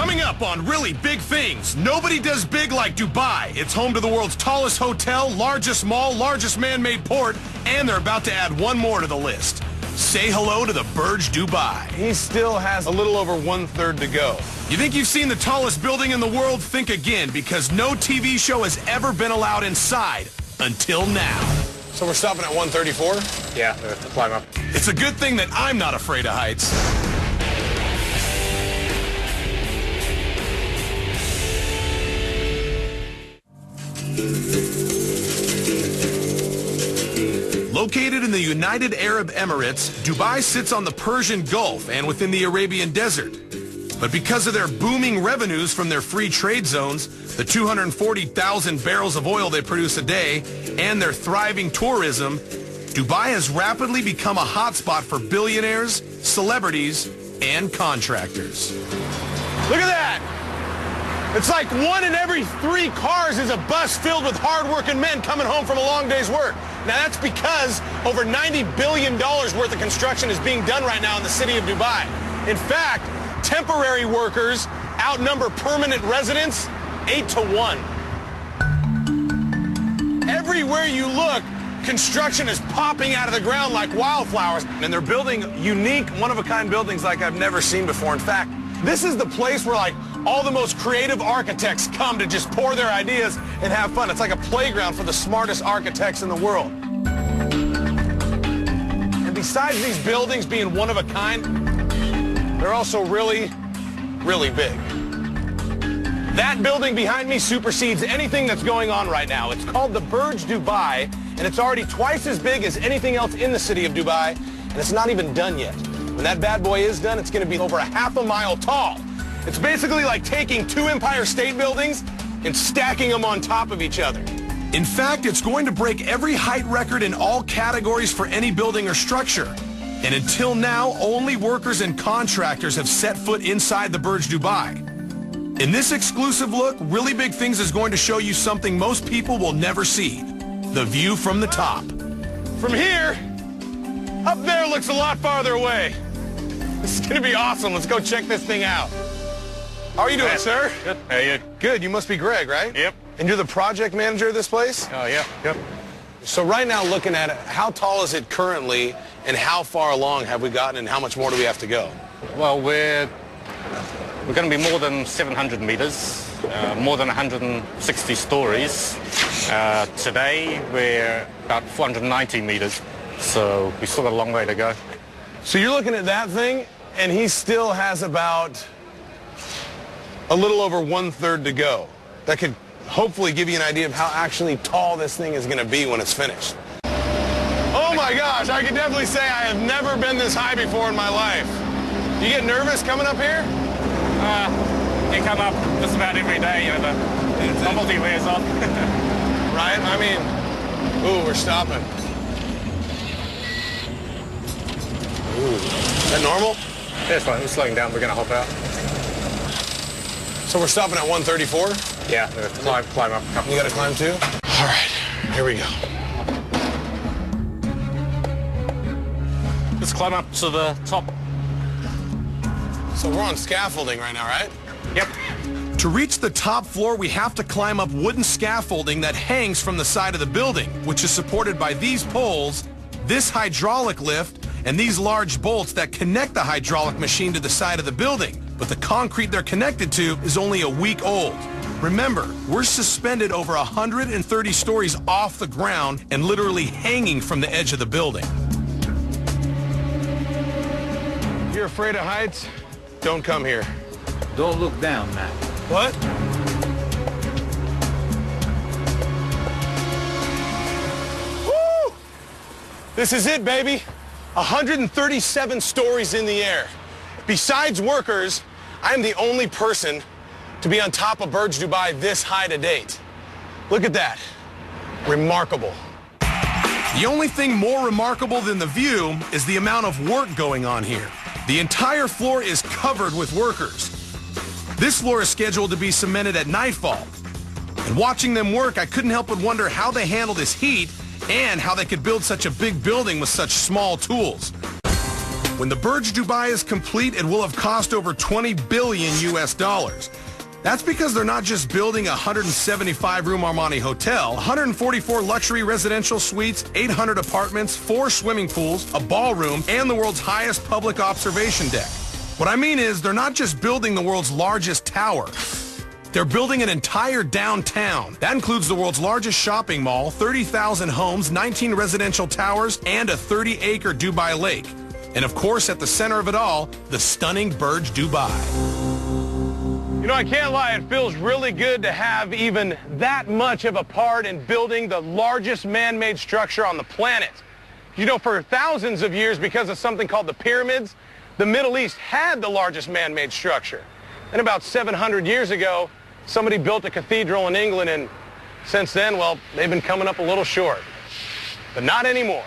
Coming up on Really Big Things, nobody does big like Dubai. It's home to the world's tallest hotel, largest mall, largest man-made port, and they're about to add one more to the list. Say hello to the Burj Dubai. He still has a little over 1/3 to go. You think you've seen the tallest building in the world? Think again, because no TV show has ever been allowed inside until now. So we're stopping at 134? Yeah, we have to climb up. It's a good thing that I'm not afraid of heights. Located in the United Arab Emirates, Dubai sits on the Persian Gulf and within the Arabian Desert. But because of their booming revenues from their free trade zones, the 240,000 barrels of oil they produce a day, and their thriving tourism, Dubai has rapidly become a hotspot for billionaires, celebrities, and contractors. Look at that! It's like 1 in every 3 cars is a bus filled with hard-working men coming home from a long day's work. Now, that's because over $90 billion worth of construction is being done right now in the city of Dubai. In fact, temporary workers outnumber permanent residents 8-to-1. Everywhere you look, construction is popping out of the ground like wildflowers. And they're building unique, one-of-a-kind buildings like I've never seen before. In fact, this is the place where, like, all the most creative architects come to just pour their ideas and have fun. It's like a playground for the smartest architects in the world. And besides these buildings being one of a kind, they're also really, really big. That building behind me supersedes anything that's going on right now. It's called the Burj Dubai, and it's already twice as big as anything else in the city of Dubai, and it's not even done yet. When that bad boy is done, it's going to be over ½ a mile tall. It's basically like taking 2 Empire State Buildings and stacking them on top of each other. In fact, it's going to break every height record in all categories for any building or structure. And until now, only workers and contractors have set foot inside the Burj Dubai. In this exclusive look, Really Big Things is going to show you something most people will never see: the view from the top. From here, up there looks a lot farther away. This is going to be awesome. Let's go check this thing out. How are you doing, sir? Good. How are you? Good. You must be Greg, right? Yep. And you're the project manager of this place? Oh, yeah. Yep. So right now, looking at it, how tall is it currently, and how far along have we gotten, and how much more do we have to go? Well, we're going to be more than 700 meters, more than 160 stories. Today, we're about 490 meters, so we still got a long way to go. So you're looking at that thing, and he still has about a little over 1/3 to go. That could hopefully give you an idea of how actually tall this thing is going to be when it's finished. Oh my gosh, I can definitely say I have never been this high before in my life. Do you get nervous coming up here? You come up just about every day, you know, the novelty wears off. Right? I mean, ooh, we're stopping. Ooh, is that normal? That's fine, we're slowing down, we're going to hop out. So we're stopping at 134? Yeah, we have to climb up. You got to climb too? All right, here we go. Let's climb up to the top. So we're on scaffolding right now, right? Yep. To reach the top floor, we have to climb up wooden scaffolding that hangs from the side of the building, which is supported by these poles, this hydraulic lift, and these large bolts that connect the hydraulic machine to the side of the building. But the concrete they're connected to is only a week old. Remember, we're suspended over 130 stories off the ground and literally hanging from the edge of the building. If you're afraid of heights, don't come here. Don't look down, Matt. What? Woo! This is it, baby. 137 stories in the air. Besides workers, I'm the only person to be on top of Burj Dubai this high to date. Look at that. Remarkable. The only thing more remarkable than the view is the amount of work going on here. The entire floor is covered with workers. This floor is scheduled to be cemented at nightfall. And watching them work, I couldn't help but wonder how they handle this heat and how they could build such a big building with such small tools. When the Burj Dubai is complete, it will have cost over $20 billion US. That's because they're not just building a 175-room Armani hotel, 144 luxury residential suites, 800 apartments, 4 swimming pools, a ballroom, and the world's highest public observation deck. What I mean is, they're not just building the world's largest tower. They're building an entire downtown. That includes the world's largest shopping mall, 30,000 homes, 19 residential towers, and a 30-acre Dubai lake. And of course, at the center of it all, the stunning Burj Dubai. You know, I can't lie, it feels really good to have even that much of a part in building the largest man-made structure on the planet. You know, for thousands of years, because of something called the pyramids, the Middle East had the largest man-made structure. And about 700 years ago, somebody built a cathedral in England, and since then, well, they've been coming up a little short. But not anymore.